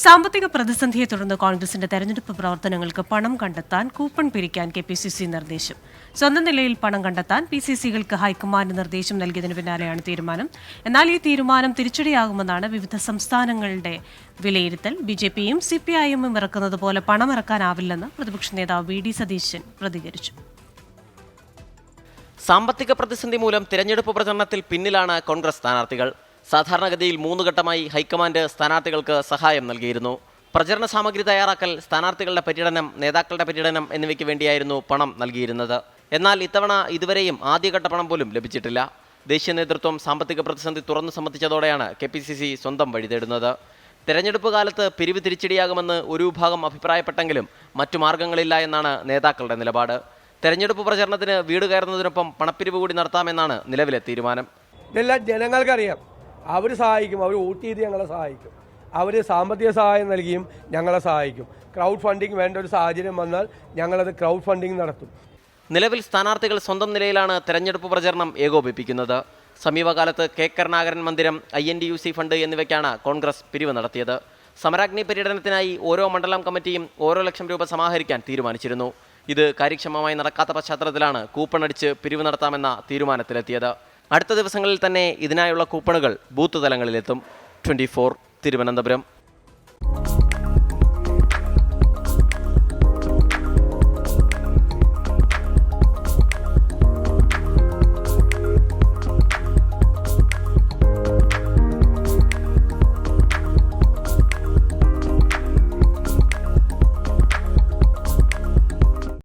സാമ്പത്തിക പ്രതിസന്ധിയെ തുടർന്ന് കോൺഗ്രസിന്റെ തെരഞ്ഞെടുപ്പ് പ്രവർത്തനങ്ങൾക്ക് പണം കണ്ടെത്താൻ കൂപ്പൺ പിരിക്കാൻ KPCC നിർദ്ദേശം. സ്വന്തം നിലയിൽ പണം കണ്ടെത്താൻ PCCകൾക്ക് ഹൈക്കമാൻഡ് നിർദ്ദേശം നൽകിയതിനു പിന്നാലെയാണ് തീരുമാനം. എന്നാൽ ഈ തീരുമാനം തിരിച്ചടിയാകുമെന്നാണ് വിവിധ സംസ്ഥാനങ്ങളുടെ വിലയിരുത്തൽ. BJPയും CPIഎമ്മും ഇറക്കുന്നത് പോലെ പണമിറക്കാനാവില്ലെന്ന് പ്രതിപക്ഷ നേതാവ് VD സതീശൻ പ്രതികരിച്ചു. സാമ്പത്തിക പ്രതിസന്ധി മൂലം തിരഞ്ഞെടുപ്പ് പ്രചരണത്തിൽ പിന്നിലാണ് കോൺഗ്രസ് സ്ഥാനാർത്ഥികൾ. സാധാരണഗതിയിൽ 3 ഘട്ടമായി ഹൈക്കമാൻഡ് സ്ഥാനാർത്ഥികൾക്ക് സഹായം നൽകിയിരുന്നു. പ്രചരണ സാമഗ്രി തയ്യാറാക്കൽ, സ്ഥാനാർത്ഥികളുടെ പര്യടനം, നേതാക്കളുടെ പര്യടനം എന്നിവയ്ക്ക് വേണ്ടിയായിരുന്നു പണം നൽകിയിരുന്നത്. എന്നാൽ ഇത്തവണ ഇതുവരെയും ആദ്യഘട്ട പണം പോലും ലഭിച്ചിട്ടില്ല. ദേശീയ നേതൃത്വം സാമ്പത്തിക പ്രതിസന്ധി തുറന്നു സമ്മതിച്ചതോടെയാണ് KPCC സ്വന്തം വഴി തേടുന്നത്. തെരഞ്ഞെടുപ്പ് കാലത്ത് പിരിവ് തിരിച്ചടിയാകുമെന്ന് ഒരു വിഭാഗം അഭിപ്രായപ്പെട്ടെങ്കിലും മറ്റു മാർഗങ്ങളില്ല എന്നാണ് നേതാക്കളുടെ നിലപാട്. തെരഞ്ഞെടുപ്പ് പ്രചരണത്തിന് വീട് കയറുന്നതിനൊപ്പം പണപ്പിരിവ് കൂടി നടത്താമെന്നാണ് നിലവിലെ തീരുമാനം. ഇതെല്ലാം ജനങ്ങൾക്കറിയാം. അവർ സഹായിക്കും, അവർ വോട്ട് ചെയ്ത് ഞങ്ങളെ സഹായിക്കും, അവർ സാമ്പത്തിക സഹായം നൽകിയും ഞങ്ങളെ സഹായിക്കും. ക്രൗഡ് ഫണ്ടിങ് വേണ്ട ഒരു സാഹചര്യം വന്നാൽ ഞങ്ങളത് ക്രൗഡ് ഫണ്ടിങ് നടത്തും. നിലവിൽ സ്ഥാനാർത്ഥികൾ സ്വന്തം നിലയിലാണ് തെരഞ്ഞെടുപ്പ് പ്രചരണം ഏകോപിപ്പിക്കുന്നത്. സമീപകാലത്ത് K കരുണാകരൻ മന്ദിരം, INTUC ഫണ്ട് എന്നിവയ്ക്കാണ് കോൺഗ്രസ് പിരിവ് നടത്തിയത്. സമരാഗ്നി പര്യടനത്തിനായി ഓരോ മണ്ഡലം കമ്മിറ്റിയും ഓരോ ലക്ഷം രൂപ സമാഹരിക്കാൻ തീരുമാനിച്ചിരുന്നു. ഇത് കാര്യക്ഷമമായി നടക്കാത്ത പശ്ചാത്തലത്തിലാണ് കൂപ്പൺ അടിച്ച് പിരിവ് നടത്താമെന്ന തീരുമാനത്തിലെത്തിയത്. അടുത്ത ദിവസങ്ങളിൽ തന്നെ ഇതിനായുള്ള കൂപ്പണുകൾ ബൂത്ത് തലങ്ങളിലെത്തും. 24 തിരുവനന്തപുരം.